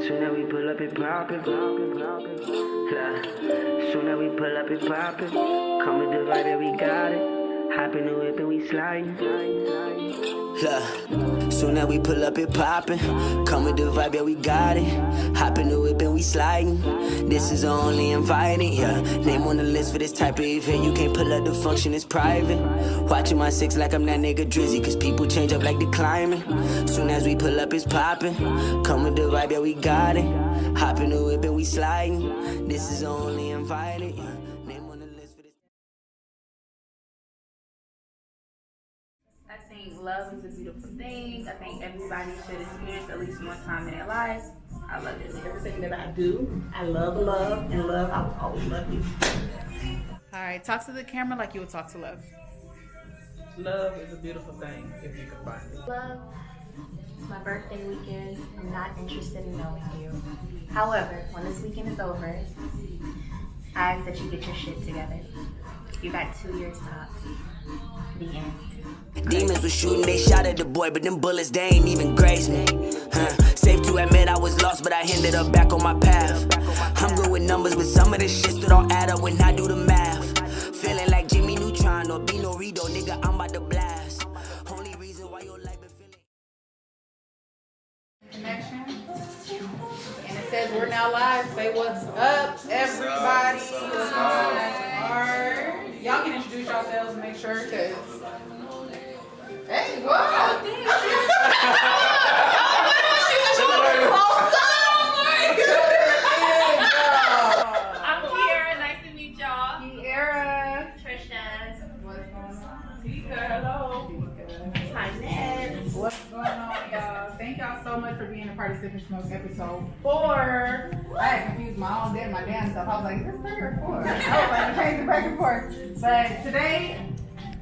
Soon as we pull up, it poppin'. Soon as we pull up, it poppin'. Come with the vibe, yeah, we got it. Hop in the whip and we sliding. Soon as we pull up, it poppin'. Come with the vibe, yeah, we got it. Hop in the whip and we sliding. This is only invited, yeah. Name on the list for this type of event. You can't pull up the function, it's private. Watching my six like I'm that nigga Drizzy, cause people change up like the climate. Soon as we pull up, it's poppin'. Come with the vibe, yeah, we got it. Hop in the whip and we sliding. This is only invited, yeah. Name on the list for this. I think love is a beautiful thing. I think everybody should experience at least one time in their life. I love it. Everything that I do, I love, and love, I will always love you. All right, talk to the camera like you would talk to love. Love is a beautiful thing if you can find it. Love, it's my birthday weekend. I'm not interested in knowing you. However, when this weekend is over, I ask that you get your shit together. You got 2 years tops. The end. Demons was shooting, they shot at the boy, but them bullets, they ain't even grazed me. Safe to admit I was lost, but I ended up back on my path. I'm good with numbers, but some of this shit still don't add up when I do the math. Feeling like Jimmy Neutron or Bino Rido, nigga, I'm about to blast. Only reason why your life been feeling Connection. And it says we're now live. Say what's up, everybody. What's up? Y'all can introduce yourselves and make sure, cause hey, whoa! I'm Kiara. Nice to meet y'all. Kiara. Trisha. What's going on? Tika. Hello. Tynette. What's going on, y'all? Thank y'all so much for being a part of SipNSmoke episode 4. I had confused my own my damn stuff. I was like, is this 3 or 4? I was like, changing back and forth. But today,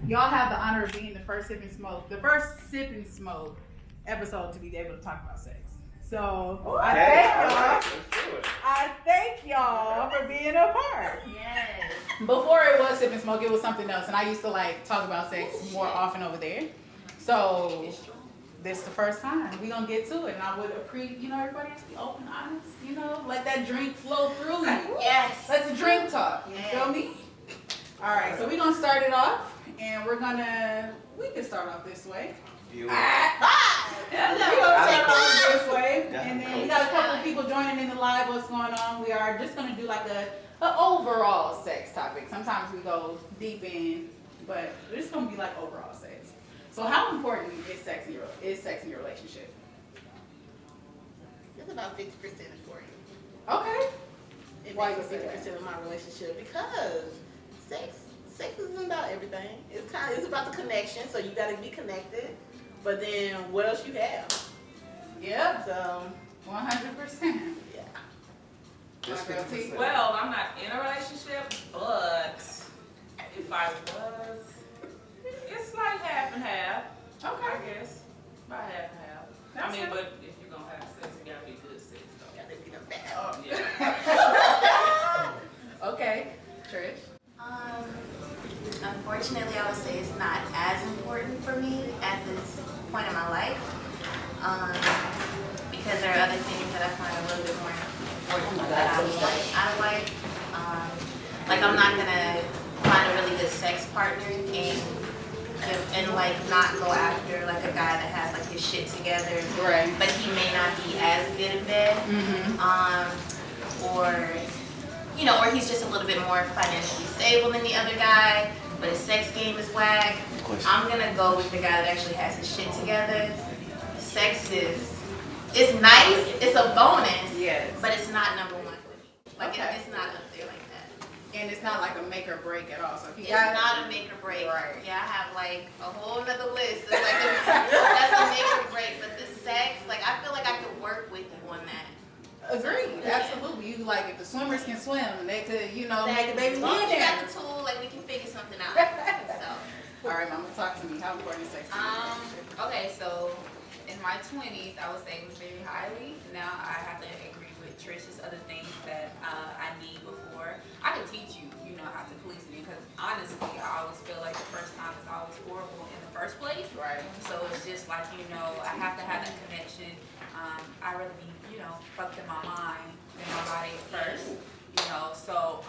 y'all have the honor of being the first SipNSmoke episode to be able to talk about sex. So I thank y'all for being a part. Yes. Before it was SipNSmoke, it was something else, and I used to like talk about sex more often over there. So this is the first time we gonna get to it, and I would appreciate, everybody has to be open, honest, let that drink flow through you. Yes. Let the drink talk. You feel me? All right, so we're gonna start it off, and we can start off this way. We're gonna start off this way, and then we got a couple of people joining in the live. What's going on? We are just gonna do like an overall sex topic. Sometimes we go deep in, but it's gonna be like overall sex. So how important is sex in your relationship? It's about 50% important. Okay. Why you say 50% of my relationship? Because sex isn't about everything. It's about the connection, so you gotta be connected. But then what else you have? Yeah. So 100%. yeah. Well, I'm not in a relationship, but if I was, it's like half and half. Okay. I guess. About half and half. That's good. But if you're gonna have sex, it gotta be good sex though. Gotta be the best. Yeah. Okay. Trish. Unfortunately, I would say it's not as important for me at this point in my life, because there are other things that I find a little bit more important that I want out of life. Like I'm not gonna find a really good sex partner and like not go after like a guy that has like his shit together, Right. but he may not be as good in bed, or he's just a little bit more financially stable than the other guy, but his sex game is whack. I'm gonna go with the guy that actually has his shit together. Sex it's nice, it's a bonus, Yes. but it's not number one for me. Like Okay. it's not up there like that. And it's not like a make or break at all. So if you It's got not a make or break. Right. Yeah, I have like a whole nother list. It's like that's a make or break. But the sex, like I feel like I could work with you on that. Agreed, absolutely. You like if the swimmers can swim, they could, make a baby As long as you in got there. the tool, like we can figure something out. So. All right, Mama, talk to me. How important is sex to you? Okay, so in my 20s, I would say it was very highly. Now I have to agree with trick, just other things that I need before. I can teach you, you know, how to police me, because honestly, I always feel like the first time is always horrible in the first place. Right. So it's just like, you know, I have to have that connection. I really be, you know, fucked in my mind and my body first, you know, so,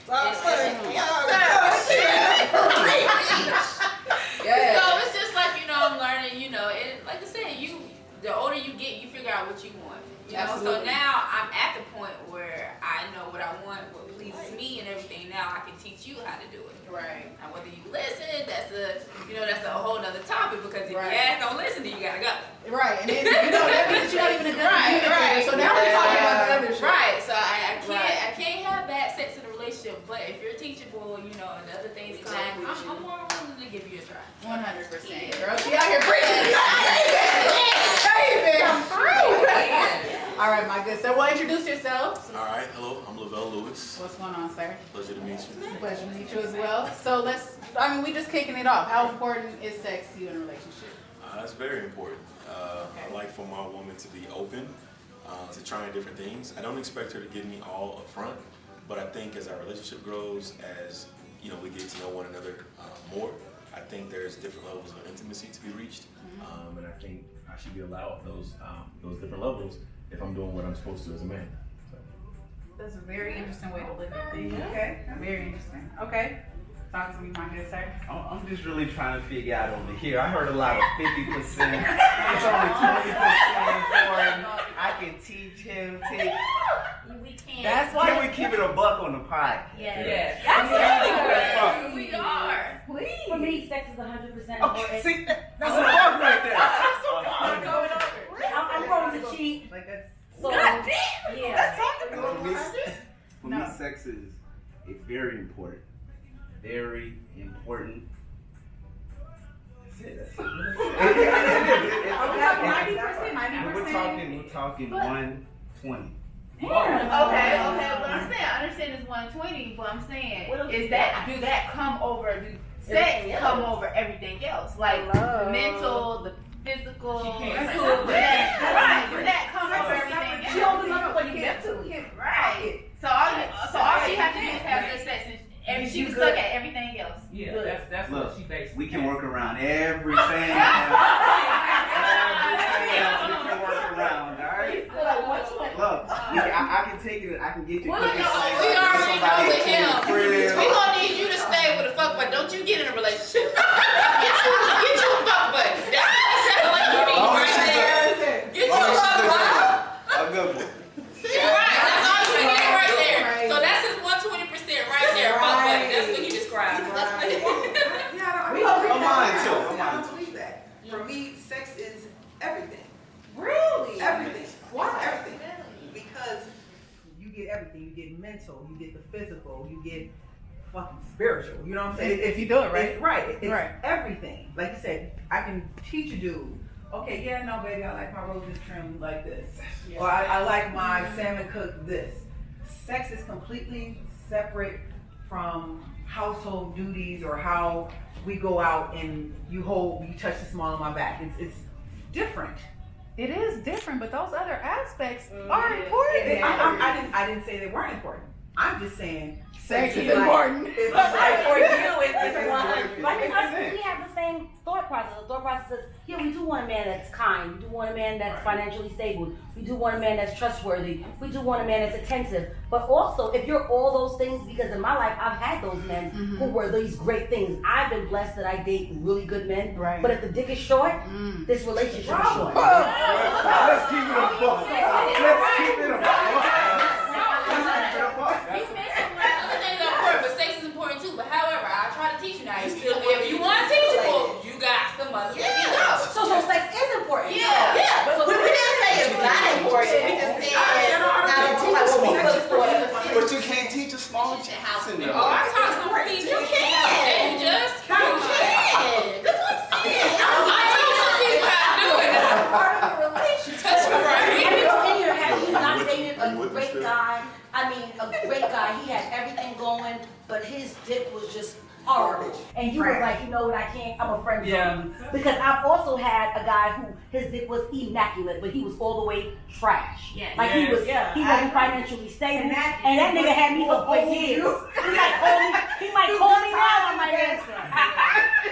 So it's just like, you know, I'm learning, you know, and like I said, the older you get, you figure out what you want. You know, so now I'm at the point where I know what I want, what pleases me and everything. Now I can teach you how to do it. Right. Now whether you listen, that's a whole nother topic, because if your ass don't listen, then you gotta go. Right, and then, you know, that means you're not even a good communicator. So now we're talking about the other shit. Right, so I can't have bad sex in a relationship, but if you're teachable, you know, and the other things come, I'm more willing to give you a try. 100%. Girl, she out here preaching. All right, my good sir. Well, introduce yourself. All right, hello, I'm Lavelle Lewis. What's going on, sir? Pleasure to meet you. Pleasure to meet you as well. So we just kicking it off. How important is sex to you in a relationship? It's very important. I like for my woman to be open to trying different things. I don't expect her to give me all up front, but I think as our relationship grows, as you know, we get to know one another more, I think there's different levels of intimacy to be reached, and I think I should be allowed those different levels if I'm doing what I'm supposed to as a man. So. That's a very interesting way to look at things. Okay, very interesting. Okay, talk to me, my good sir. I'm just really trying to figure out over here. I heard a lot of 50%. It's only 20% important. I can teach him. We can't. That's why. Can we keep it a buck on the podcast? Yes. Absolutely. We are. Please. For me, sex is 100% Okay, important. see, that's a buck right there. I'm going to cheat. Like that's. So, God yeah. For me, sex is very important. Very important. That's it. We're talking 120. Okay, what I'm saying, I understand it's 120, but I'm saying, do that come over, sex come over everything else? Like the mental, the physical, that comes over everything else. She only loves what you get to. Right. So all she has to do is have good sex, and she can suck at everything else. Yeah, that's Look, what she basically. we can work around everything. Everything else we can work around, all right? Look, I can take it. I can get you. We already know with him. We gonna need you to stay with a fuck buddy. Don't you get in a relationship. Get you a fuck buddy. That's sounds like you need right there. Get you a fuck buddy. A good one. Right, that's all you need right there. So that's his 120% right there, fuck buddy. That's what he described. I don't believe that. For me, sex is everything. Really? Everything. Why? Everything. Because you get everything. You get mental, you get the physical, you get fucking spiritual. You know what I'm saying? If you do it right. It's right. It's Right. everything. Like you said, I can teach a dude. Okay, yeah, no, baby, I like my roses trimmed like this. Or I like my salmon cooked this. Sex is completely separate from household duties or how we go out and you touch the small of my back. It's different. It is different, but those other aspects are important. I didn't say they weren't important. I'm just saying Sex is important. It's like for you, it's Like we have the same thought process. The thought process is, yeah, we do want a man that's kind. We do want a man that's financially stable. We do want a man that's trustworthy. We do want a man that's attentive. But also, if you're all those things, because in my life, I've had those men who were these great things. I've been blessed that I date really good men. Right. But if the dick is short, this relationship is short. Let's keep it a buck. Let's keep it a buck. But sex is important too. But however, I try to teach you now. If you want to teach people, you got some other things. So sex is important. Yeah, but we didn't say it's not important. We just said But you can't teach a small child. I taught some people. You can. Just you can. That's what I'm saying. I taught some people how to do it. part of the relationship. That's right. Have you not dated a great guy? I mean, a great guy. He had everything going, but his dick was just horrible. And you was like, you know what, I can't, I'm a friend zone you. Because I've also had a guy who, his dick was immaculate, but he was all the way trash. Yes. Like he wasn't financially stable. And that nigga had me up for years. He might call me now, I might answer.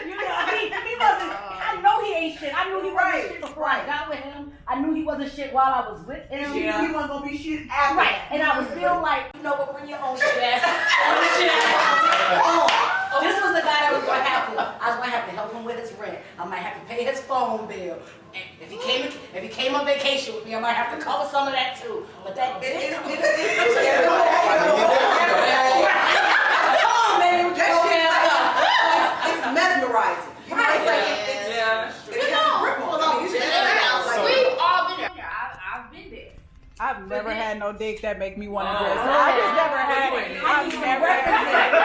You know, he wasn't, I know he ain't shit. I knew he wasn't shit before I got with him. I knew he wasn't shit while I was with him. You knew he wasn't gonna be shit after. Right. And I was still like, you know what, bring your own shit ass. This was the guy that was gonna have to. I was gonna have to help him with his rent. I might have to pay his phone bill. And if he came on vacation with me, I might have to cover some of that too. But that come on, man, with your ass stuff. It's mesmerizing. We've all been there. I've been there. I've never had no dick that make me want to dress. I just never had it. I've never had it.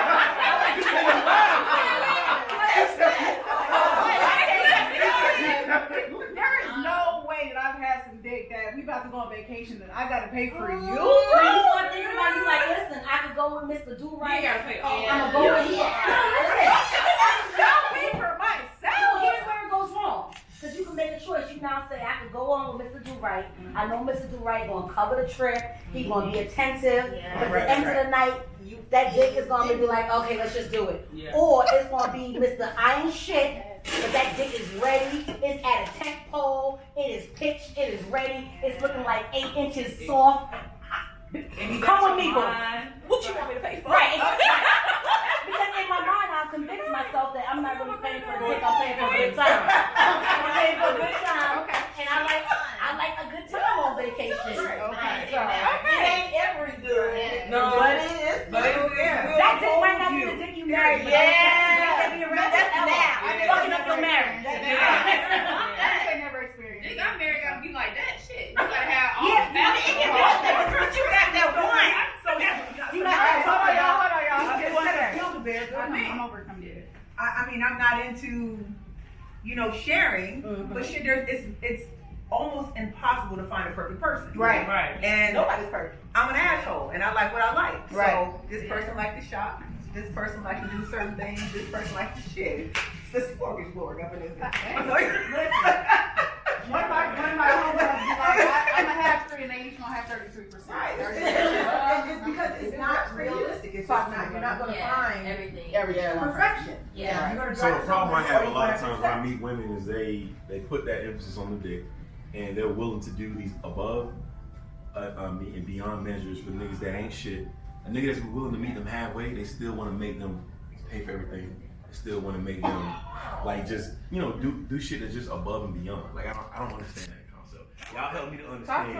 There is no way that I've had some dick that we about to go on vacation and I gotta pay for you. You start thinking about you like, listen, I could go with Mr. Do-Right. You gotta pay. I'm gonna go with him. I'll pay for myself. Here's where it goes wrong. Because you can make a choice. You now say, I could go on with Mr. Do-Right. I know Mr. Do-Right gonna cover the trip. He gonna be attentive. But at the end of the night, that dick is gonna be like, okay, let's just do it. Yeah. Or it's gonna be Mr. I ain't shit, but that dick is ready. It's at a tent pole. It is pitched. It is ready. It's looking like 8 inches soft. Come with me, bro. What you want me to pay for? Right. Because in my mind, I've convinced myself that I'm not really paying for the dick. I'm paying for a good time. I'm paying for a good time. And I like a good time on vacation. Okay. So, It ain't every good. No, but it is. that dick might not be the dick you married. But that dick be around forever. Fucking up your marriage. I never experienced. Nigga, I'm married, gotta be like that shit. You gotta have all Yeah, that. you got that one. You got that. Hold on, y'all. I'm Just just one gonna second. kill the bear. I'm over. Come get it. I mean, I'm not into, sharing, but shit, it's almost impossible to find a perfect person. Right. And Nobody's perfect. I'm an asshole, and I like what I like. Right. So this person likes to shop. This person likes to do certain things. This person likes to shit. It's a smorgasbord up in this. One of my homegirls be like, I'm a half 3 and they each gonna have 33%. Right. It's because it's not realistic. It's just not. You're not going to find everything. perfection. Yeah. You're gonna So the drive problem I have a lot of someone times when I meet women is they put that emphasis on the dick, and they're willing to do these above and beyond measures for niggas that ain't shit. A nigga that's willing to meet them halfway, they still want to make them pay for everything. They still want to make them like just do shit that's just above and beyond. Like I don't understand that concept. Y'all help me to understand.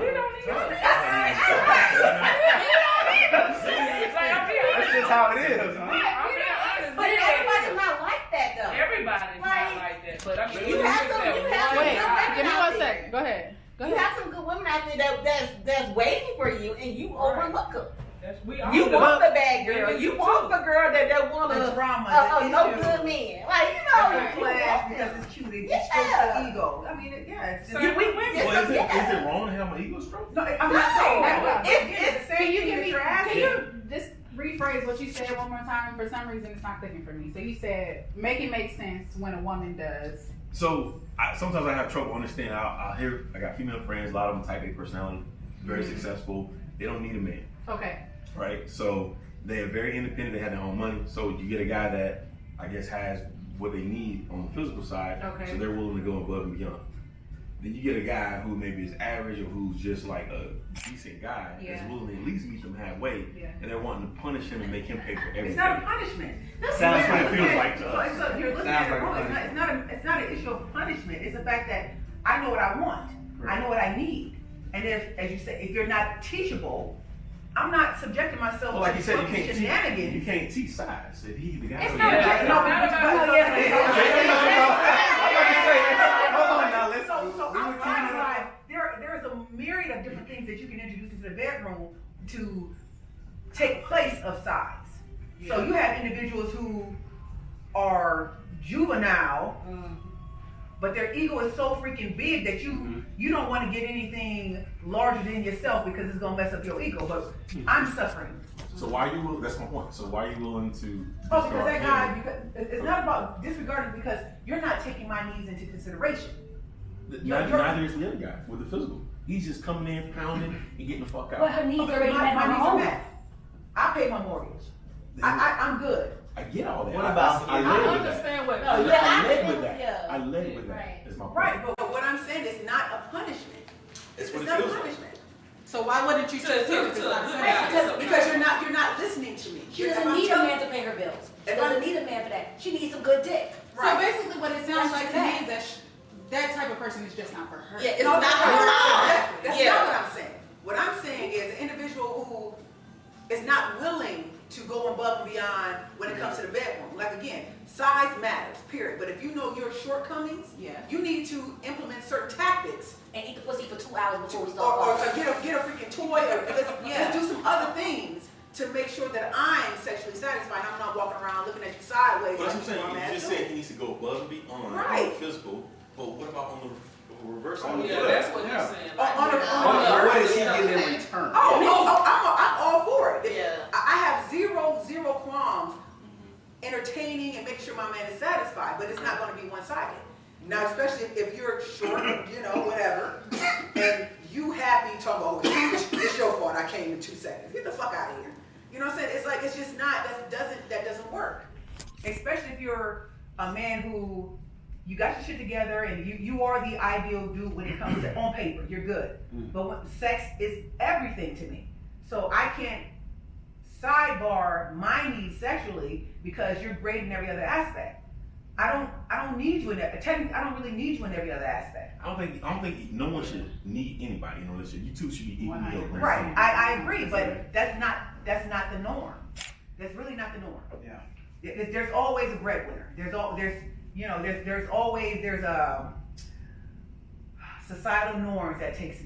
That's just how it is. But everybody's not like that though. Everybody's not like that. But I mean, You have some good women Give me out one there. second. Go ahead. You have some good women out there that's waiting for you, and you overlook them. We You want the bad girl. You want the girl that want The a drama. no good man. Like you Flash want because that. it's cute. It Yeah. strokes the ego. I mean, it's just. Well, is it wrong to have my ego stroke? No, I'm not saying that. Can you just rephrase what you said one more time? For some reason, it's not clicking for me. So you said, make it make sense when a woman does. So sometimes I have trouble understanding. I'll hear, I got female friends, a lot of them type A personality, very successful. They don't need a man. Okay. Right? So they're very independent, they have their own money. So you get a guy that I guess has what they need on the physical side. Okay. So they're willing to go above and beyond. Then you get a guy who maybe is average or who's just like a decent guy that's willing to at least meet them halfway, and they're wanting to punish him and make him pay for everything. It's not a punishment. Sounds what it feels like to us. So you're looking at it wrong. It's not an issue of punishment. It's the fact that I know what I want. I know what I need. And if, as you say, if you're not teachable, I'm not subjecting myself Well, like to you said, you shenanigans. can't teach size. If he the guy. It's not Hold on now, let's. So outside, there is a myriad of different things that you can introduce into the bedroom to take place of size. So you have individuals who are juvenile, but their ego is so freaking big that you don't want to get anything larger than yourself because it's gonna mess up your ego. But I'm suffering So why are you willing? That's my point. So why are you willing to? Oh, because that guy. Because it's not about disregarding. Because you're not taking my needs into consideration. Neither is the other guy with the physical. He's just coming in, pounding, and getting the fuck out. But her needs already met my on needs her are own. met. I pay my mortgage. I'm good. I get all that. What about I I led with understand what- that. I led with that. Yeah. I led with that. Is my point. Right, but what I'm saying is not a punishment. It's It's what it not a feels like. punishment. So why wouldn't you choose him? Because you're not listening to me. She doesn't need a man to pay her bills. She doesn't need a man for that. She needs some good dick. So basically, what it sounds like to me That's is that that type of person is just not for her. Yeah, it's No, not that's her time. That's not what I'm saying. What I'm saying is an individual who is not willing to go above and beyond when it comes to the bedroom. Like again, size matters, period. But if you know your shortcomings, you need to implement certain tactics. And eat the pussy for 2 hours before we Or start fucking. get a freaking toy, or let's do some other things to make sure that I'm sexually satisfied. I'm not walking around looking at you sideways. But that's like what I'm saying. I'm You at just doing. said he needs to go above and beyond Right. on the physical. But what about on the reverse side? Yeah, that's what he's saying. What is he getting in return? I'm all for it. Yeah. I have zero qualms entertaining and making sure my man is satisfied, but it's not going to be one-sided. Now, especially if you're short, whatever, and you happy talking about, oh, it's your fault, I came in 2 seconds. Get the fuck out of here. You know what I'm saying? It's like, it's just not, that doesn't work. Especially if you're a man who, you got your shit together and you are the ideal dude when it comes to, on paper, you're good. But when, sex is everything to me. So I can't sidebar my needs sexually because you're great in every other aspect. I don't need you in that. Technically, I don't really need you in every other aspect. I don't think no one should need anybody in a relationship. You two should be equal. Right. I agree, but that's not the norm. That's really not the norm. Yeah. There's always a breadwinner. There's always societal norms that takes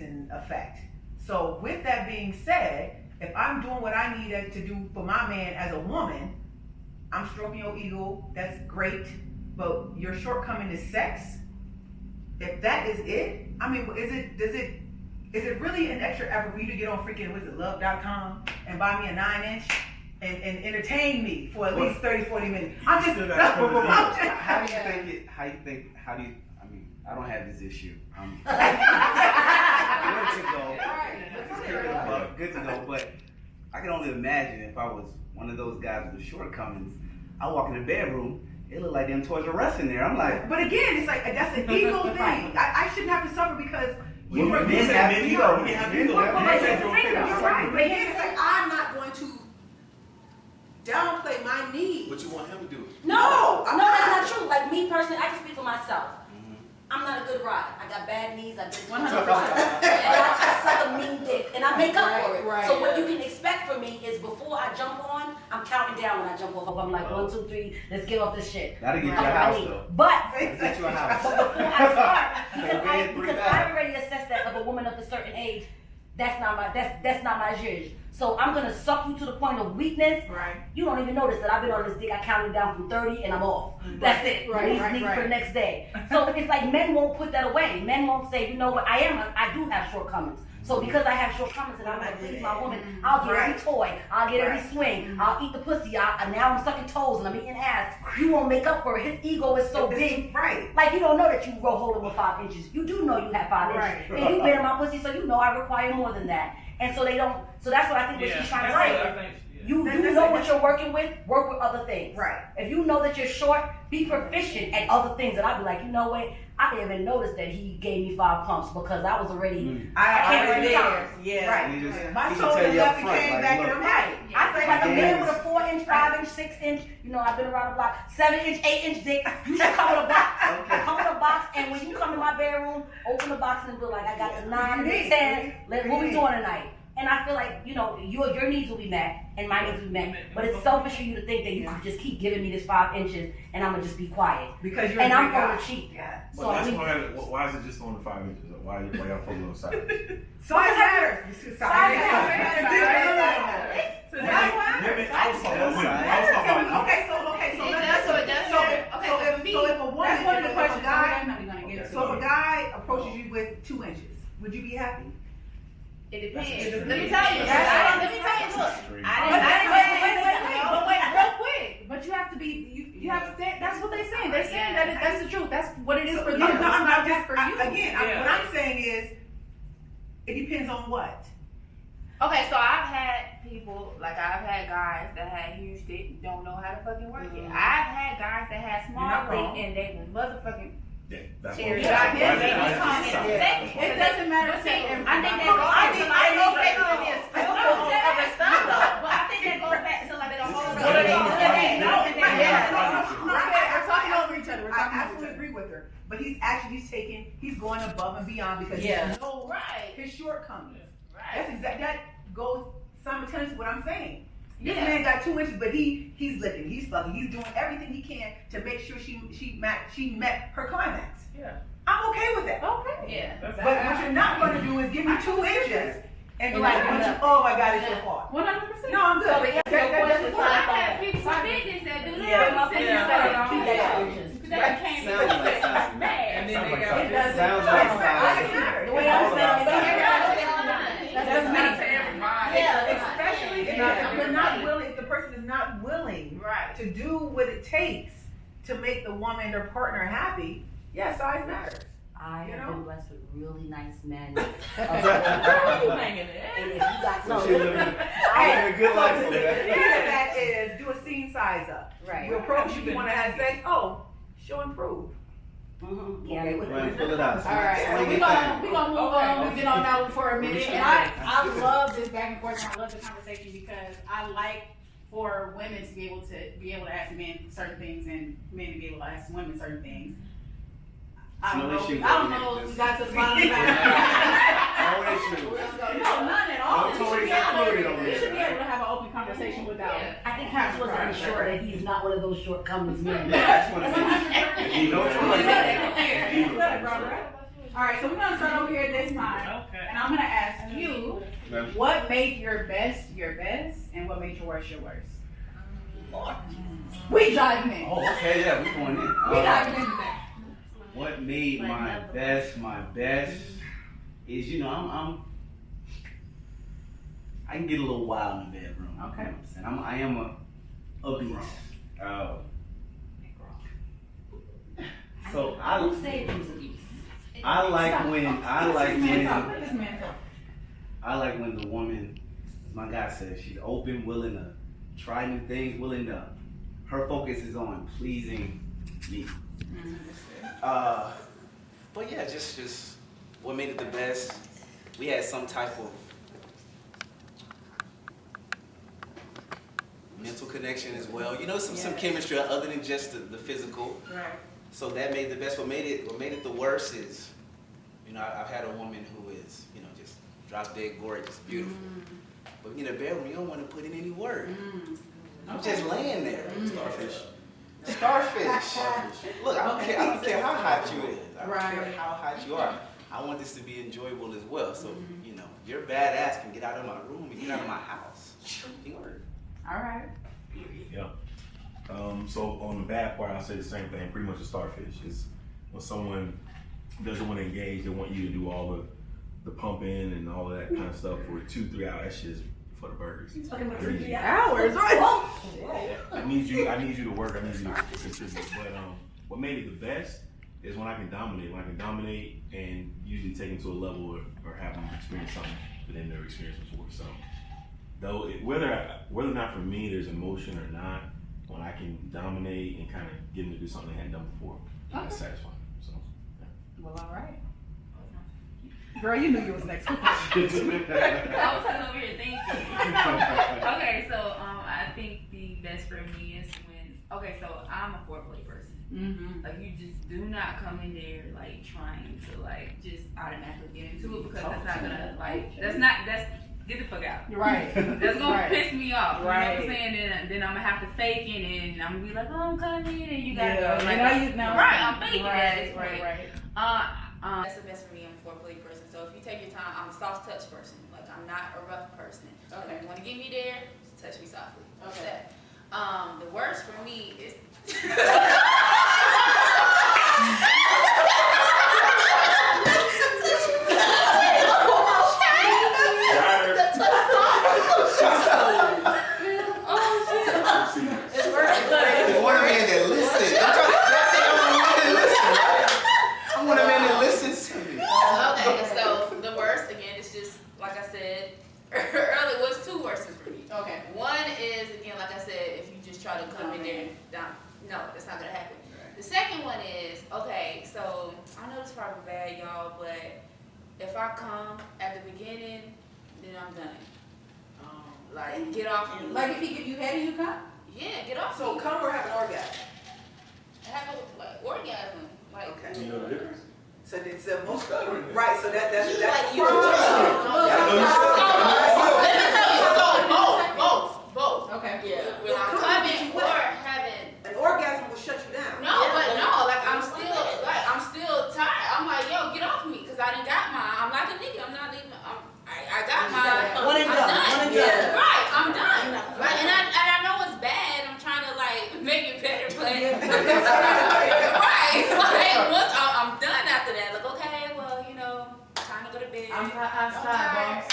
in effect. So with that being said, if I'm doing what I need to do for my man as a woman, I'm stroking your ego, that's great, but your shortcoming is sex. If that is it, I mean, is it really an extra effort for you to get on freaking, love.com and buy me a 9-inch and entertain me for at least 30, 40 minutes? I'm just, I don't have this issue. Good to go, but I can only imagine if I was one of those guys with shortcomings. I walk in the bedroom, it looked like them toys are resting there. I'm like, but again, it's like that's an ego thing. I shouldn't have to suffer because you were men have ego. You're right. But again, it's like I'm not going to downplay my needs. But you want him to do it. No, that's not true. Like me personally, I can speak for myself. I'm not a good rider. I got bad knees. I've been 100%. And I suck a mean dick, and I make up for it. Right. So what you can expect from me is before I jump on, I'm counting down when I jump off. I'm like 1, 2, 3. Let's get off this shit. That'll get you a house though. But That's your house. before I start, because I already assessed that of a woman of a certain age, that's not my zhuzh. So I'm gonna suck you to the point of weakness. Right. You don't even notice that I've been on this dick. I counted down from 30 and I'm off. That's it. Release for the next day. So it's like men won't put that away. Men won't say, you know what? I do have shortcomings. So because I have shortcomings and I'm gonna please my woman, I'll get every toy, I'll get every swing, I'll eat the pussy. Now I'm sucking toes and I'm eating ass. You won't make up for it. His ego is so big. Right. Like you don't know that you roll holding with 5 inches. You do know you have 5 inches. And you've been in my pussy, so you know I require more than that. And so they don't. So that's what I think what she's trying to say. You know what you're working with. Work with other things. Right. If you know that you're short, be proficient at other things. And I'll be like, you know what? I didn't even notice that he gave me 5 pumps because I was already. I already there. Yeah. Right. My shoulder left and came back in the Right. I feel like a man with a 4-inch, 5-inch, 6-inch. You know, I've been around the block. 7-inch, 8-inch dick. You should come with a box. Come with a box, and when you come to my bedroom, open the box and be like, I got the 9, the 10. What we doing tonight? And I feel like, you know, your needs will be met and my needs will be met. But it's selfish for you to think that you can just keep giving me this 5 inches and I'm gonna just be quiet. Because you're and a I'm great gonna guy. cheat. Yeah. So But that's why is it just on the 5 inches? Why y'all focus on the side? Size matters. Size matters. So if a woman, That's one of the questions we're definitely gonna get to. So if a guy approaches you with 2 inches, would you be happy? It depends. Let me tell you. Let me tell you. Look, Wait, real quick. But you have to be. You have to. That's what they're saying. They're saying that that's the truth. That's what it is for them. No, I'm not just just for you. What I'm saying is, it depends on what. Okay, so I've had people, like I've had guys that had huge dick, don't know how to fucking work it. I've had guys that had small dick and they were motherfucking That's serious. what I'm saying. It doesn't matter. I think that goes back to like but I think that goes back to like the whole We're talking over each other. I absolutely agree with her. But he's going above and beyond because he knows his shortcomings. That's exactly, that goes simultaneously with what I'm saying. This man got 2 inches, but he's licking, he's fucking, he's doing everything he can to make sure she met her climax. Yeah. I'm okay with that. Okay. Yeah. But what you're not going to do is give me 2 inches and be like, oh my God, it's your fault. 100%. No, I'm good. I have people with business that do that. That came Sounds like something. And then they got Sounds like something. The way I'm saying That's not to everybody. especially if you're not willing, if the person is not willing to do what it takes to make the woman, their partner happy, size matters. I have been blessed with really nice men. You hanging there. And if you got So she's living a good life over there. The answer to that is do a scene size up. Right. You approach, you want to have sex, show and prove. Yeah, Okay, Go ahead, pull it out. All right, so we're gonna move on. We've been on that one for a minute, and I love this back and forth, and I love the conversation because I like for women to be able to ask men certain things, and men to be able to ask women certain things. I don't know if we got to the bottom of that. No issue. No, none at all. No toys included over We should be here. able to have an open conversation without. I think he just wants to ensure that he's not one of those shortcomings men. All right, so we're gonna start over here this time, and I'm gonna ask you, what made your best, and what made your worst, your worst? We diving in. Oh, okay, yeah, we going in. We diving into that. What made my best is, I can get a little wild in the bedroom. Okay. You know what I'm saying? I am a beast. So I Who said he was a beast? I like when Let this man talk. I like when the woman, as my guy says, she's open, willing to try new things, her focus is on pleasing me. But yeah, just what made it the best. We had some type of mental connection as well. Some chemistry other than just the physical. Right. So that made the best. What made it the worst is, I've had a woman who is, just drop dead gorgeous, beautiful. But in the bedroom, you don't want to put in any work. I'm just laying there. Starfish. Look, I don't care how hot you is. I don't care how hot you are. I want this to be enjoyable as well. So, your badass can get out of my room and get out of my house. All right. Yeah. So on the bad part, I'll say the same thing. Pretty much a starfish is when someone doesn't want to engage, they want you to do all the pumping and all of that kind of stuff for 2-3 hours. That shit is for the birds. He's talking about 3 hours, right? I need you to work. I need you to contribute. But what made it the best is when I can dominate. When I can dominate and usually take them to a level or have them experience something that they've never experienced before. So, whether or not for me there's emotion or not, when I can dominate and kind of get them to do something they hadn't done before, that's satisfying. So, yeah. Well, all right. Girl, you knew you was next. I was sitting over here thinking. Okay, so I think the best for me is so I'm a foreplay person. Like you just do not come in there like trying to like just automatically get into it because that's not gonna get the fuck out. You're right. That's gonna piss me off. Right. You know what I'm saying? Then I'm gonna have to fake it and I'm gonna be like, oh, I'm coming and you gotta go. Like, right, I'm faking that. Right. That's the best for me. I'm a foreplay person. So if you take your time, I'm a soft touch person. Like I'm not a rough person. Okay. If you want to get me there, just touch me softly. Okay. The worst for me is. early was two worses for me. Okay. One is, again, like I said, if you just try to come in there and down, no, that's not gonna happen. The second one is, okay, so I know this is probably bad, y'all, but if I come at the beginning, then I'm done. Like, get off me. Like if he give you head and you come? Yeah, get off So me. come or have an orgasm. Have a, like, orgasm. Like, Okay. You know the difference? So that's most right. So that's Like you Let me tell you, so both. Okay. Yeah. When I'm coming or having. an orgasm will shut you down. No, but no, like I'm still tired. I'm like, yo, get off me, cause I done got mine. I'm like a nigga. I'm not leaving. I got mine. One and I'm done. done. One and done. Right, I'm done. Like, and I know it's bad. I'm trying to like make it better, but right, like once I'm done after that. Like, okay, well, you know, time to go to bed. I'm tired, boss.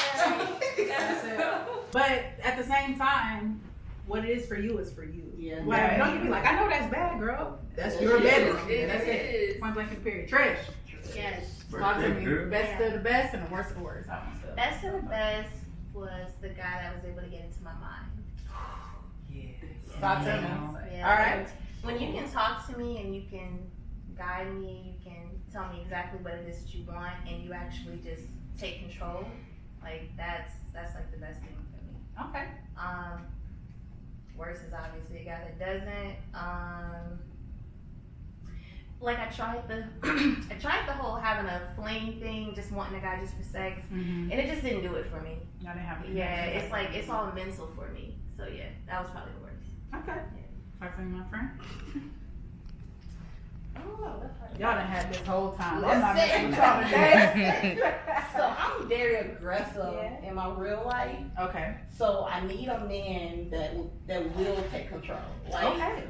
But at the same time, what it is for you is for you. Yeah. Like, don't you be like, I know that's bad, girl. That's your bedroom. That's it. is. Point blank and period. Trish. Yes. Talk to me. Best of the best and the worst of the worst. I want to. Best of the best was the guy that was able to get into my mind. Talk to me. Yeah. All right. When you can talk to me and you can guide me, you can tell me exactly what it is that you want, and you actually just take control, like that's like the best thing for me. Okay. Worse is obviously a guy that doesn't. Like I tried the whole having a fling thing, just wanting a guy just for sex, Mm-hmm. and it just didn't do it for me. Y'all didn't have a Yeah, connection. it's like it's all mental for me. So yeah, that was probably the worst. Okay. Talk to me, my friend. Oh, that's right. Y'all done had this whole time. I'm Let's not say messing I'm with trying to y'all. dance. So I'm very aggressive Yeah. in my real life. Okay. So I need a man that will take control. Like, Okay.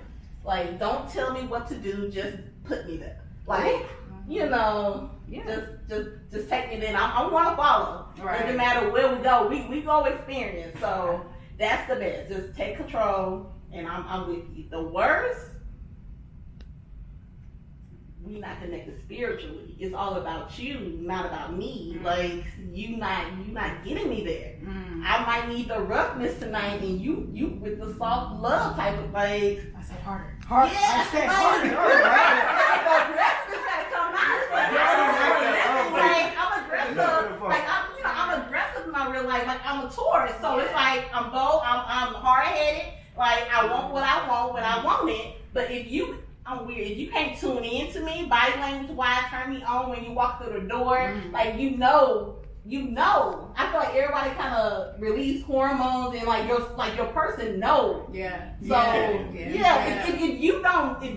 like don't tell me what to do. Just put me there. Like, you know, Yeah. just take me there. I want to follow. Right. Doesn't matter where we go. We go experience. So that's the best. Just take control, and I'm with you. The worst, we not connected spiritually. It's all about you, not about me. Like you not getting me there. Mm. I might need the roughness tonight, and you with the soft love type of like. I said harder. Yeah, I said harder. the roughness gotta come out. Like I'm aggressive. Like I'm aggressive in my real life. Like I'm a Taurus, so it's like I'm bold. I'm hard headed. Like I want what I want when I want it. But I'm weird. If you can't tune in to me, body language wise, turn me on when you walk through the door. Like you know. I feel like everybody kind of release hormones and like your person knows. Yeah. So if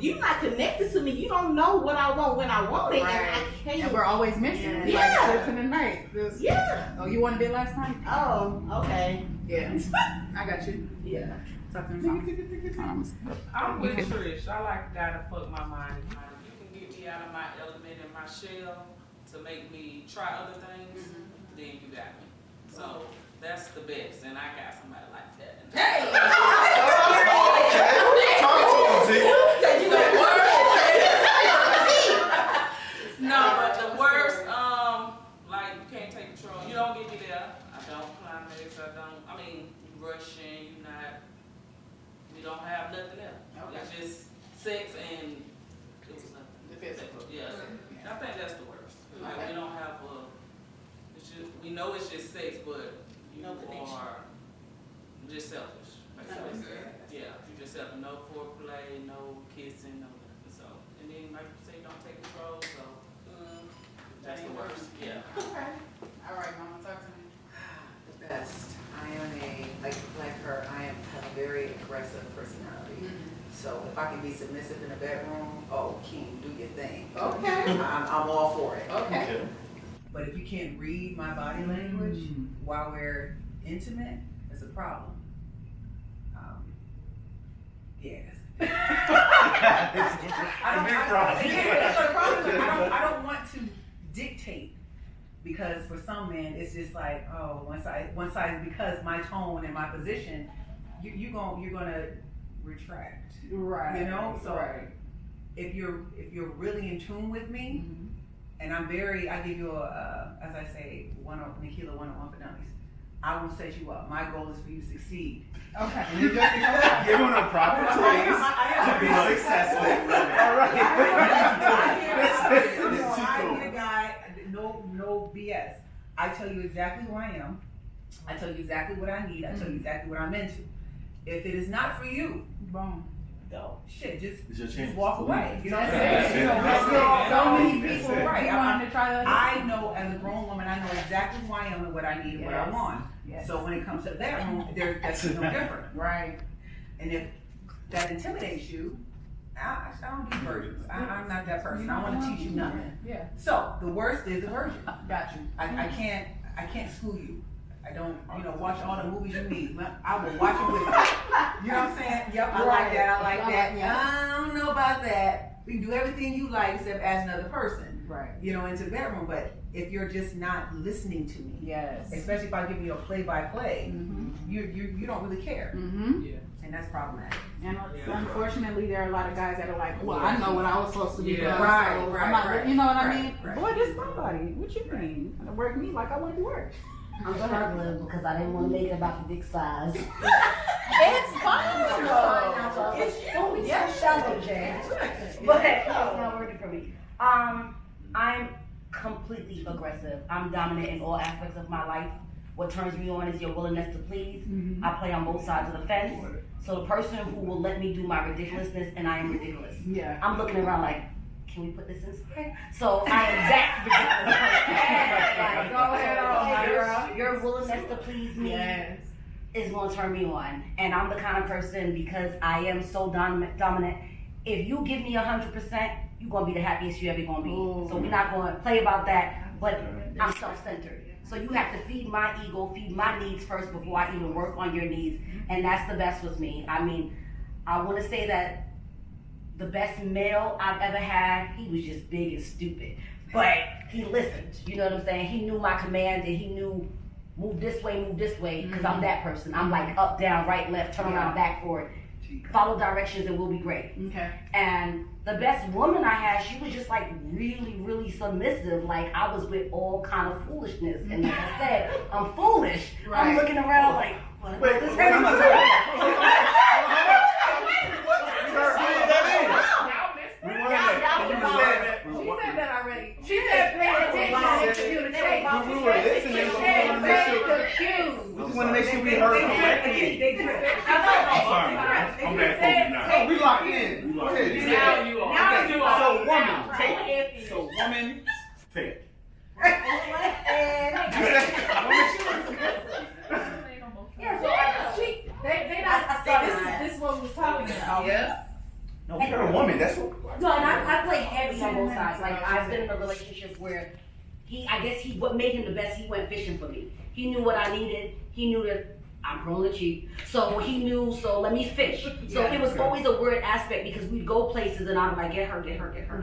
you're not connected to me, you don't know what I want when I want it, Right. and I can't. And we're always missing. Yeah. Like six in the night. Just, Yeah. Oh, you want to be last night? Oh, okay. Yeah. I got you. Yeah. Talk to me, mom. I'm with Trish. I like a guy to fuck my mind. You can get me out of my element and my shell to make me try other things, then you got me. So that's the best, and I got somebody like that. Hey. Talk to him, No, but the worst, like you can't take control. You don't get me there. I don't climax. I mean, you rushing. We don't have nothing else. Okay. It's just sex and it was nothing. The physical. Yeah. I think that's the worst. Like we don't have we know it's just sex, but you No connection. are just selfish. Basically. Yeah, you just selfish. No foreplay, no kissing, no nothing. So, and then like you say, don't take control. So that's the worst. Yeah. Okay. All right, mama, talk to me. The best. I am like her, I have a very aggressive personality. So if I can be submissive in the bedroom, oh, King, do your thing. Okay. I'm all for it. Okay. But if you can't read my body language while we're intimate, it's a problem. Yes. I don't want to dictate, because for some men it's just like, oh, once I because my tone and my position, you're gonna retract. Right. You know? So right. if you're really in tune with me, and I give you as I say, Nikila 101 for dummies. I will set you up. My goal is for you to succeed. Okay. And you just succeed. Give them the proper tools to be successful. All right. I need a guy, no BS. I tell you exactly who I am. I tell you exactly what I need. I tell you exactly what I'm into. If it is not for you, Boom. no, shit, It's your just chance. walk away. You know what I'm That's saying? it. So many people, right? You want him to try that? I know as a grown woman, I know exactly who I am and what I need and what I want. Yes. So when it comes to that room, that's no different. Right. And if that intimidates you, I don't do virgins. I'm not that person. I want to teach you nothing. Yeah. So the worst is a virgin. Got you. I can't school you. I don't, watch all the movies you need. I will watch it with you. You know what I'm saying? Yep, I like that. I like that. I don't know about that. We can do everything you like except as another person. Right. Into the bedroom. But if you're just not listening to me, Yes. especially if I give you a play-by-play, you don't really care, Mm-hmm. Yeah. and that's problematic. And unfortunately, there are a lot of guys that are like, well, I know what I was supposed to be doing. Yeah. Right, so right, I'm not, right, you know what I right, mean? right. Boy, this is my body. What you mean? Work me like I want to be worked. I'm struggling because I didn't want to make it about the dick size. It's fine though. It's so shallow, Jay. But it's not working for me. I'm completely aggressive. I'm dominant in all aspects of my life. What turns me on is your willingness to please. I play on both sides of the fence. So the person who will let me do my ridiculousness, and I am ridiculous. Yeah. I'm looking around like, can we put this inside? So I am that ridiculous person. Go ahead on, my girl. Your willingness to please me Yes. is going to turn me on. And I'm the kind of person, because I am so dominant, if you give me 100%, you're going to be the happiest you ever going to be. Ooh. So we're not going to play about that, but I'm self-centered. So you have to feed my ego, feed my needs first before I even work on your needs. And that's the best with me. I mean, I want to say that the best male I've ever had, he was just big and stupid. But he listened, you know what I'm saying? He knew my commands and he knew move this way, because I'm that person. I'm like up, down, right, left, turn around, back, forward. Follow directions and we'll be great. Okay. And the best woman I had, she was just like really, really submissive. Like I was with all kind of foolishness. And like I said, I'm foolish. Right. I'm looking around like, what about this? She said that already. She said pay attention and communicate. We were listening, but we want to make sure. We just want to make sure we heard correctly. I'm back for you now. We locked in. Go ahead. Now you are. Okay, so woman, take. So woman, take. This is what we was talking about. Yeah. No, you're a woman. That's what. No, and I play heavy on both sides. Like I've been in a relationship where what made him the best, he went fishing for me. He knew what I needed. He knew that I'm prone to cheat. So he knew, so let me fish. So it was always a weird aspect because we'd go places and I'm like, get her.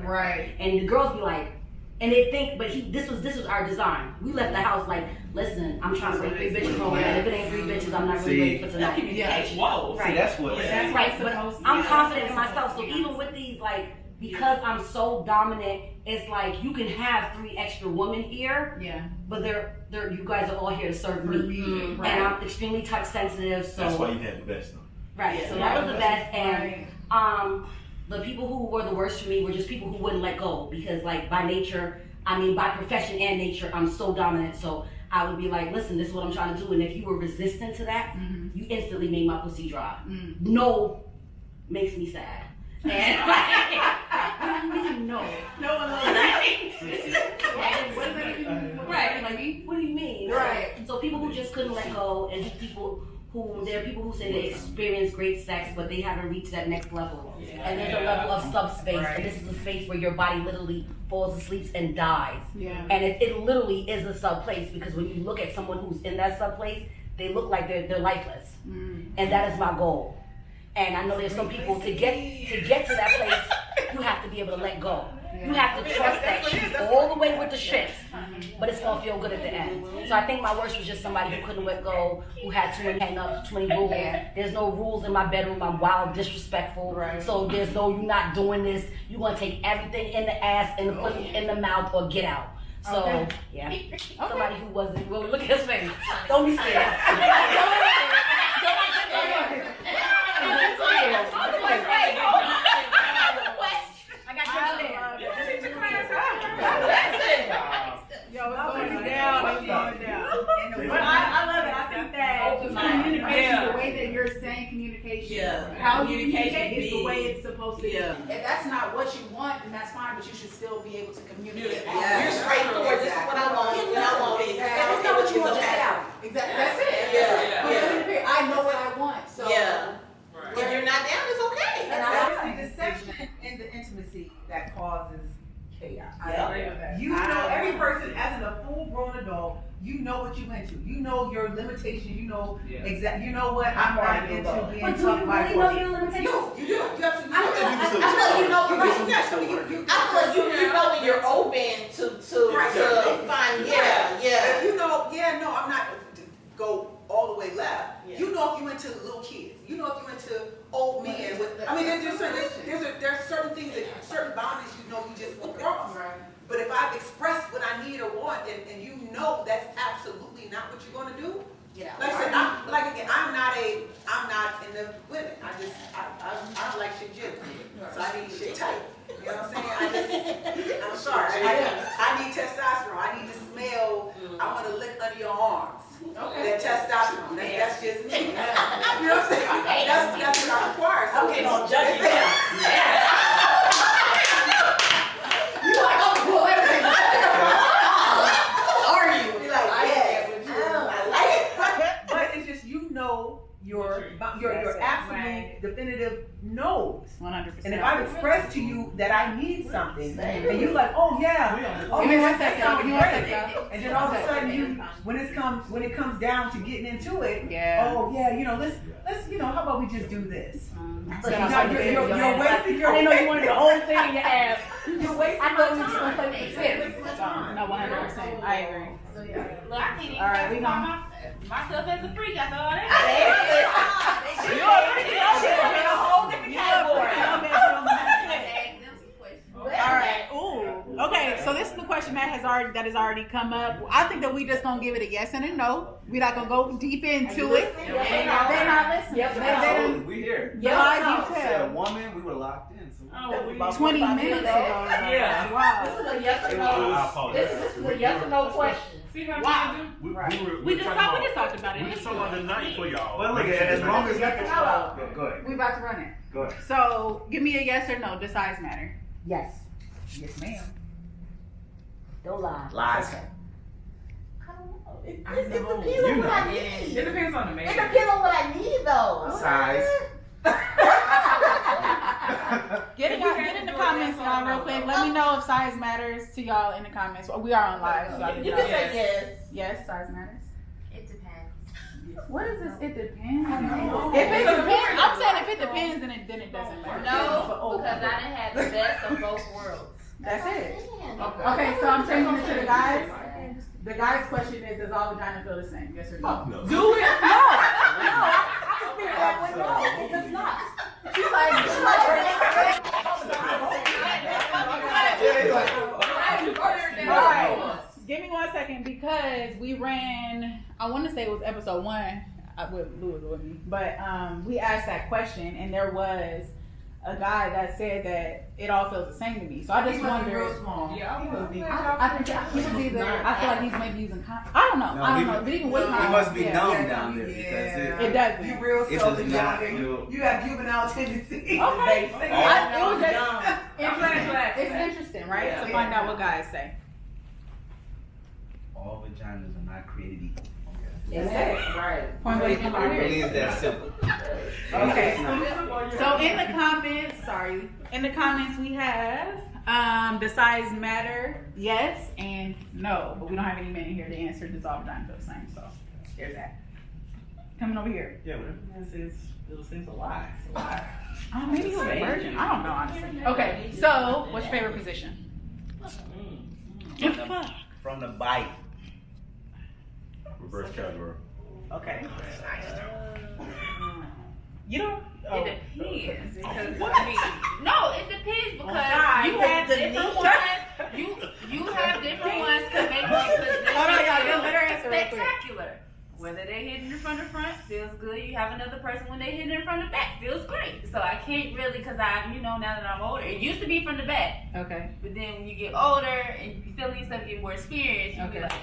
Right. And the girls be like, and they think, but this was our design. We left the house like, listen, I'm trying to bring 3 bitches home, and if it ain't 3 bitches, I'm not really ready for tonight. Whoa. See, that's what. That's right, but I'm confident in myself. So even with these, like, because I'm so dominant, it's like you can have 3 extra women here, but they're you guys are all here to serve me, and I'm extremely touch sensitive. So That's why you had the best, though. right, so that was the best, and the people who were the worst for me were just people who wouldn't let go because, like, by nature, by profession and nature, I'm so dominant. So I would be like, listen, this is what I'm trying to do, and if you were resistant to that, you instantly made my pussy dry. No makes me sad. And what do you mean no? No one loves that. Right, like, what do you mean? Right. So people who just couldn't let go, and there are people who say they experience great sex, but they haven't reached that next level. And there's a level of subspace, and this is a space where your body literally falls asleep and dies. Yeah. And it literally is a sub place because when you look at someone who's in that sub place, they look like they're lifeless. And that is my goal. And I know there's some people to get to that place, you have to be able to let go. You have to trust that she's all the way with the shits, but it's gonna feel good at the end. So I think my worst was just somebody who couldn't let go, who had too many hang-ups, too many rules. There's no rules in my bedroom. I'm wild, disrespectful. So there's no, you're not doing this. You're gonna take everything in the ass, in the pussy, in the mouth, or get out. So, Okay. yeah. Somebody who wasn't willing. Look at his face. Don't be scared. Yo, it's going down. It's going down. But I love it. I think that communication, the way that you're saying communication, how you communicate is the way it's supposed to be. If that's not what you want, then that's fine, but you should still be able to communicate. You're straightforward. This is what I want. What I want is That's not what you want to say out. Exactly. That's it. Yeah. I know what I want. So If you're not down, it's okay. And I the deception in the intimacy that causes chaos. I agree with that. You know, every person as a full-grown adult, you know what you into. You know your limitations. You know exactly. You know what I'm not into being But do tough you by really know your limitations? You do. You absolutely I feel like you know you know when you're open to find If you know, I'm not go all the way left. Yeah. You know if you into little kids. You know if you into old men. I mean, there's certain things that certain boundaries you know you just won't cross. Right. But if I've expressed what I need or want, and you know that's absolutely not what you're going to do. Yeah. Like I said, I'm not in the women. I don't like shit jiggly. So I need shit tight. You know what I'm saying? I'm sorry. I need testosterone. I need to smell. I want to lick under your arms. That testosterone. That's just me. You know what I'm saying? That's what I require. So, Okay, don't judge me now. You like, I'm cool, everything. Are you? Be like, yes. I like it. But it's just you know your absolute definitive no's. 100%. And if I've expressed to you that I need something, and you like, oh yeah, Give me one second. Give me one second. and then all of a sudden when it comes down to getting into it, Yeah. oh yeah, let's how about we just do this? So You're wasting your. I didn't know you wanted the whole thing in your ass. You're wasting I your thought you was gonna time. play with the tips. No, 100%. I agree. Look, I can't even All right, we classify myself as a freak after all that. You're a freak. You're in a whole different category. All right. Ooh. Okay. So this is the question that has already come up. I think that we just gonna give it a yes and a no. We're not gonna go deep into it. They're not listening. We here. Your eyes you Said a tell. woman, we were locked in. So About 20 minutes ago. Yeah. Wow. This is a yes or no. This is a yes or no question. See how Wow. we just talked about it. We just talking about the night for y'all. But look, as long as you can. Hello. Go ahead. We about to run it. Go ahead. So give me a yes or no. Does size matter? Yes. Yes, ma'am. Don't lie. Lies. Okay. It depends on what I need. It depends on the man. It depends on what I need, though. Size. Get in the comments, y'all, real quick. Let me know if size matters to y'all in the comments. We are on live. So y'all You can say yes. yes, size matters. It depends. What is this? It depends. know. If it depends, I'm saying if it depends, then it doesn't matter. No, because I done had the best of both worlds. That's it. Okay, so I'm changing it to the guys. The guy's question is, does all vagina feel the same? Yes or no? No. Do it? No. I can feel that way. No, it does not. All right. Give me 1 second because we ran, I want to say it was episode 1 with Louis with me, but we asked that question and there was a guy that said that it all feels the same to me. So I just wonder. Real small. Yeah, I think he was either. I feel like he's maybe using. I don't know. I don't know. But even with He must be numb down there because it does. You real it self does not young. feel. You have juvenile tendencies. Okay. It was just Class. it's interesting, right? To find out what guys say. All vaginas are not created equal. Right. Point blank. It really is that simple. Okay. So in the comments we have does size matter? Yes and no, but we don't have any men in here to answer. Does all vagina feel the same? So there's that. Coming over here. Yeah, whatever man says, it seems a lie. It's a lie. Oh, maybe he was a virgin. I don't know honestly. Okay, so what's your favorite position? From the bite. Reverse cowgirl. Okay. You don't. It depends. Because, What? I mean, no, it depends because you have different ones. You have different ones. spectacular. Whether they hit it from the front, feels good. You have another person when they hit it from the back, feels great. So I can't really, because now that I'm older, it used to be from the back. Okay. But then when you get older and you feel yourself get more experience, you be like,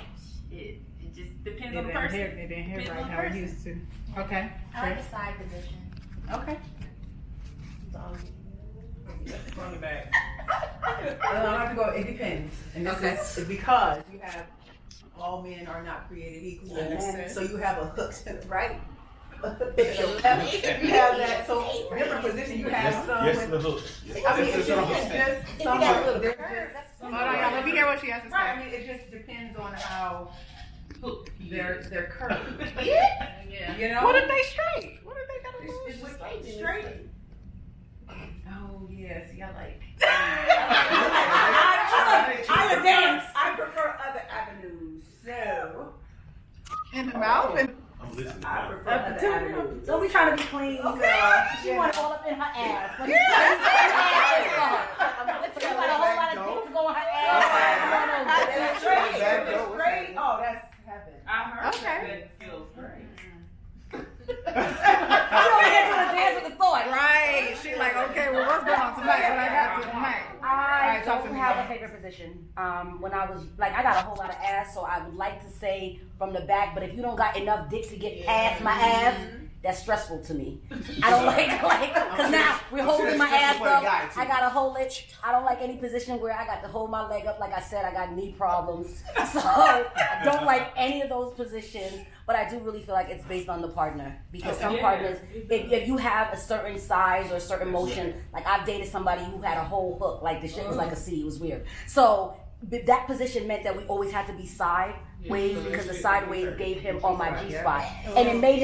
shit. It just depends on the person. It didn't hit Depends right on the how it person. used to. Okay. I like a side position. Okay. From the back. I have to go. It depends, and this is because you have all men are not created equal. Understood. So you have a hook to the right. You have that. So different position. You have some. Yes, the hook. I mean, it's just some. Hold on, y'all. Let me hear what she has to say. Right. I mean, it just depends on how they're curved. Yeah. You know. What if they straight? What if they got a little It's straight. Oh yeah. See, I like. I prefer other avenues. So. in the mouth? And I'm listening. I prefer other avenues. Don't be trying to be clean. Okay. She want it all up in her ass. But Yeah. she got a whole lot of things to go in her ass. That's straight. Oh, that's heaven. I heard Okay. that feels great. She over here doing a dance with the thought. right. She like, okay, well, what's going on tonight? What I got tonight? I talk to don't me have now. a favorite position. When I was like, I got a whole lot of ass, so I would like to say from the back. But if you don't got enough dick to get past my ass, that's stressful to me. I don't like, cause now we're holding my ass up. I gotta hold it. I don't like any position where I got to hold my leg up. Like I said, I got knee problems, so I don't like any of those positions. But I do really feel like it's based on the partner, because some partners, if you have a certain size or a certain motion, like I've dated somebody who had a whole hook, like the shit was like a C, it was weird. So that position meant that we always had to be sideways, because the sideways gave him on my G spot, and it made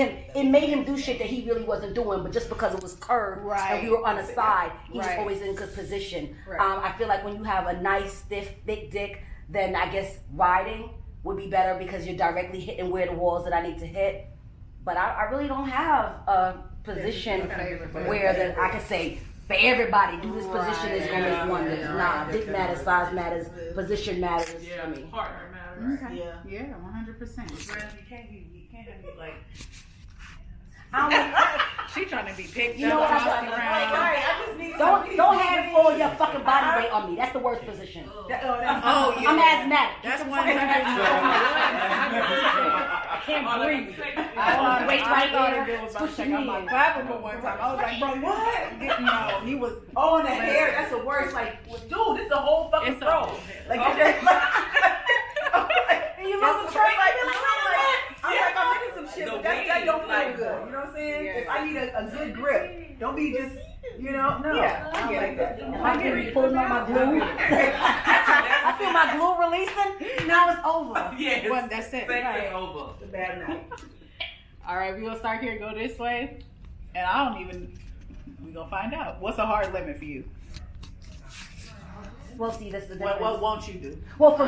him do shit that he really wasn't doing, but just because it was curved and we were on the side, he was always in good position. I feel like when you have a nice, stiff, thick dick, then I guess riding would be better, because you're directly hitting where the walls that I need to hit. But I really don't have a position where that I can say, for everybody, do this position is going to make wonders. Nah, dick matters, size matters, position matters for me. Partner matters. Okay. Yeah, 100%. You can't have me like. She trying to be picked You know up, what tossed I'm around. Don't have all your fucking body weight on me. That's the worst position. Oh, yeah. I'm asthmatic. That's Get the one fuck thing. I can't breathe. I want Wait right thought there. it was about to Push check me out my in. clavicle one time. I was like, bro, what? No, he was. Oh, and the hair, that's the worst. Like, dude, this is a whole fucking It's throw. Like, and you lose the train. I'm making some shit, but that don't feel good. You know what I'm saying? If I need a good grip, don't be just, no. Yeah, I don't like that. If I get pulling on my glue, I feel my glue releasing. Now it's over. Yes. Well, that's it. Sex is over. It's a bad night. All right, we gonna start here, go this way, and we gonna find out. What's a hard limit for you? Well, see, that's the difference. What won't you do? Well, for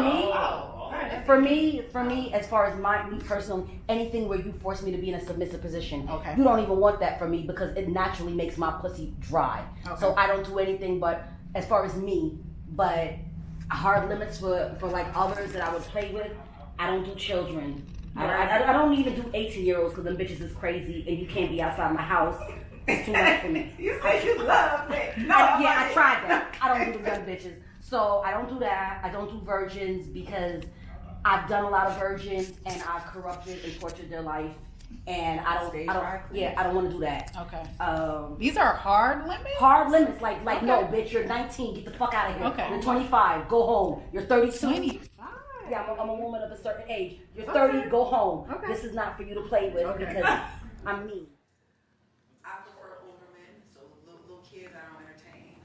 me, as far as me personally, anything where you force me to be in a submissive position, Okay. you don't even want that for me, because it naturally makes my pussy dry. Okay. So I don't do anything but, as far as me, but hard limits for like others that I would play with, I don't do children. I don't even do 18-year-olds, because them bitches is crazy and you can't be outside my house. It's too much for me. You said you love me. I tried that. I don't do the young bitches. So I don't do that. I don't do virgins, because I've done a lot of virgins and I've corrupted and tortured their life, and I don't want to do that. Okay. These are hard limits? Hard limits, like no, bitch, you're 19, get the fuck out of here. Okay. You're 25, go home. You're 32. 25? Yeah, I'm a woman of a certain age. You're 30, go home. Okay. This is not for you to play with, because I'm me. I prefer older men, so little kids I don't entertain.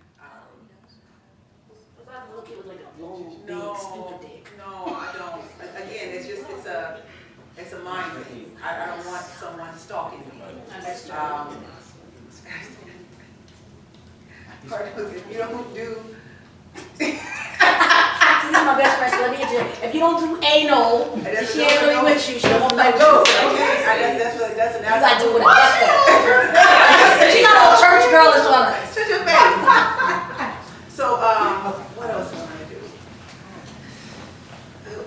Look at like a long, big, No, stupid dick. no, I don't. Again, it's a mind thing. I don't want someone stalking me. You don't do. This is my best friend, so let me get you. If you don't do anal, she ain't really with you. She don't play with you. That's an You gotta do it with a gusto. She not a church girl, it's all right. Shut your face. So, what else am I gonna do?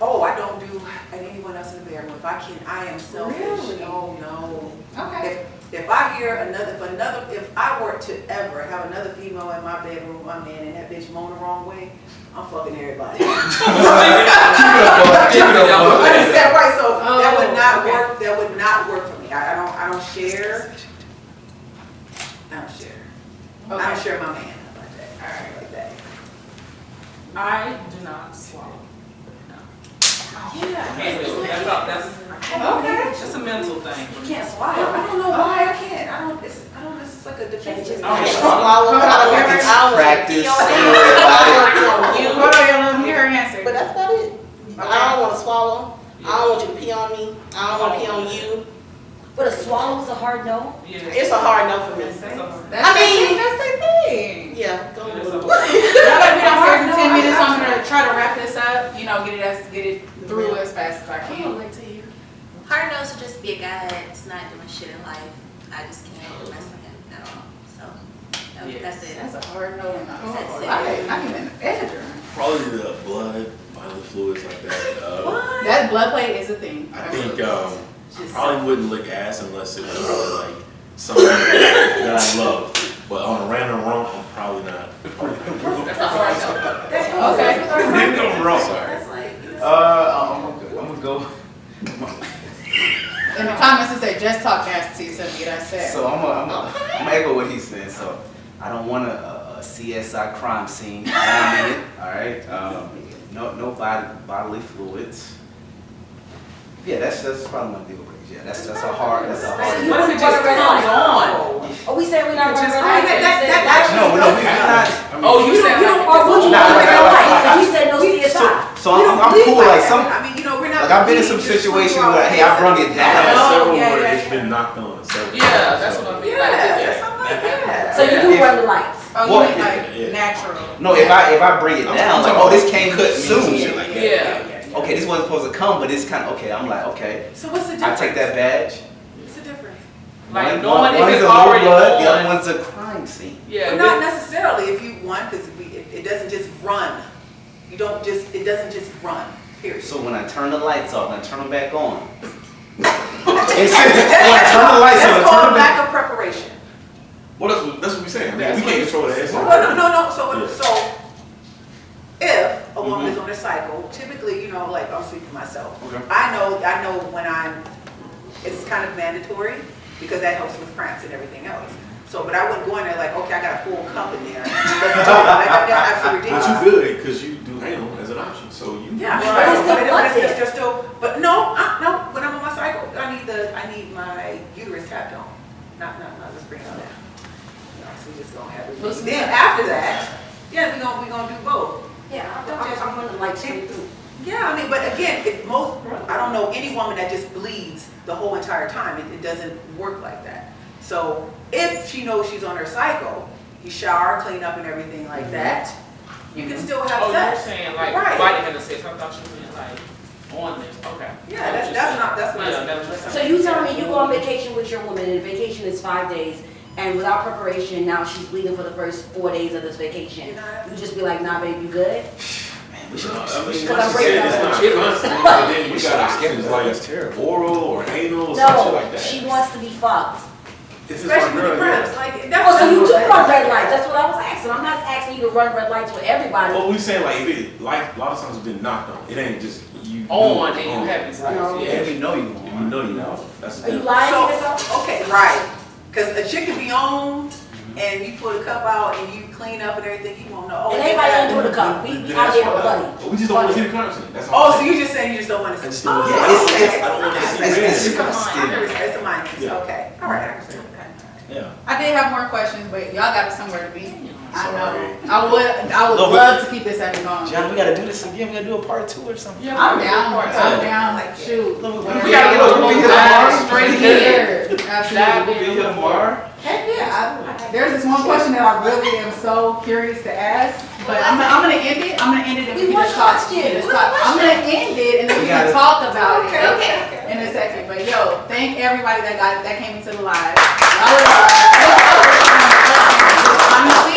I don't do anyone else in the bedroom. If I can, I am selfish. Really? Oh no. Okay. If I hear if I were to ever have another female in my bedroom, my man, and that bitch moan the wrong way, I'm fucking everybody. Understand, right? So that would not work. That would not work for me. I don't share. I don't share. I don't share my man like that. All right, like that. I do not swallow. Yeah. Can't do it. That's Okay. It's a mental thing. You can't swallow. I don't know why I can't. I don't. This is like a defensive. Practice. Hold on, y'all, let me hear her answer. But that's about it. I don't want to swallow. I don't want you to pee on me. I don't want to pee on you. But a swallow is a hard no? Yeah. It's a hard no for me. That's I mean, their thing. Yeah, go It's a ahead. Y'all gotta be downstairs in 10 minutes. I'm gonna try to wrap this up. You know, get it through as fast as I can. Hard nose would just be a guy that's not doing shit in life. I just can't mess with him at all. So that's it. That's a hard no. That's it. Not even an editor. Probably the blood, bodily fluids like that. That blood plate is a thing. I think probably wouldn't lick ass unless it was probably like something that I love. But on a random rump, I'm probably not. That's a hard no. Okay. Random rump. Sorry. I'm gonna go. In the comments it say just talk nasty to me. That's it. So I'm gonna echo what he's saying. So I don't want a CSI crime scene. You know what I mean? All right. No bodily fluids. Yeah, that's probably my deal breaker. Yeah, that's a hard. So you want to just red light? Are we saying we're not running red light? No, we're not. Oh, you said Or would you want red light? Because you said no CSI. So I'm cool. Like some. I mean, we're not. Like I've been in some situations where hey, I brung it I've had down. several where it's been knocked on. Yeah, that's what I mean. So you do run the lights. Oh, you What? mean like natural? No, if I bring it down, like oh, this came soon. Yeah. Okay, this wasn't supposed to come, but it's kind of okay. I'm like okay. So what's the I difference? take that badge. What's the difference? Like One knowing if is it's a low already blood, the on. other one's a crime scene. Yeah. But not necessarily if you want, because it doesn't just run. It doesn't just run. Period. So when I turn the lights off and I turn them back on, when I turn the lights on, That's called backup preparation. Well, that's what we're saying. I mean, we can't control that. Well, no. So if a woman is on a cycle, typically, like I'm speaking for myself. Okay. I know when it's kind of mandatory because that helps with cramps and everything else. So, but I wouldn't go in there like, okay, I got a full cup in there. That's absolutely ridiculous. But you good because you do anal as an option, so you. Yeah, but still. But no. When I'm on my cycle, I need my uterus tapped on. Not just bring it on down. So we just gonna have it. Then after that, yeah, we gonna do both. Yeah, I'm going to like straight through. Yeah, I mean, but again, I don't know any woman that just bleeds the whole entire time. It doesn't work like that. So if she knows she's on her cycle, you shower, clean up, and everything like that. You can still have sex. You're saying like Right. vitamin C. I thought you meant like on this. Okay. Yeah, that's what I'm saying. So you tell me you go on vacation with your woman and vacation is 5 days and without preparation now she's bleeding for the first 4 days of this vacation. You just be like, nah babe, you good? Because I'm breaking it's not constant, but then you got options like oral or anal or something like No, that. she wants to be fucked. This is my Especially with girl, the cramps. yeah. Like, Oh, so you do run red lights. That's what I was asking. I'm not asking you to run red lights with everybody. Well, we saying like if it like a lot of times it's been knocked on. It ain't just you On and you haven't sex. No. Yeah. If you know you If you know you know. That's the Are you difference. lying to yourself? Okay, right. Because a chick can be on, and you pull the cup out, and you clean up and everything, you won't know. And everybody don't do the cup. We out there for bloody. But we just don't want to see the content. That's Oh, all. so you just saying you just don't want to see. I just don't want to Oh, see okay. it. I don't want to see It's it. a mind. Yeah. Okay. All right. I understand. Yeah. I did have more questions, but y'all got somewhere to be. I Sorry. know. I would No, but- love to keep this segment going. John, we gotta do this again. We gotta do a part 2 or something. I'm down. I'm down. Like shoot. We Whatever gotta y'all get want. over here tomorrow. Straight here. We'll Absolutely. be here tomorrow. Heck yeah. There's this one question that I really am so curious to ask, but I'm gonna end it. I'm gonna end it and we can just talk. I'm gonna end it and then we can talk about it in a second. But yo, thank everybody that came into the live. Honestly,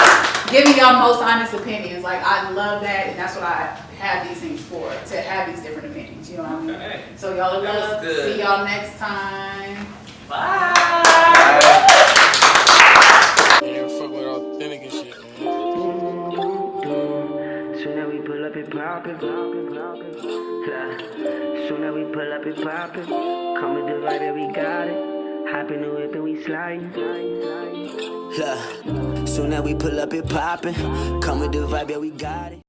giving y'all most honest opinions. Like I love that, and that's what I have these things for, to have these different opinions, you know what I mean? Okay. So y'all are That was loved. good. See y'all next time. Bye. Yeah, fuck with authentic and shit, man. Soon as we pull up, it poppin'. Yeah. Soon as we pull up, it poppin'. Come with the vibe, yeah, we got it. Hop in the whip and we sliding. Yeah. Soon as we pull up, it poppin'. Come with the vibe, yeah, we got it.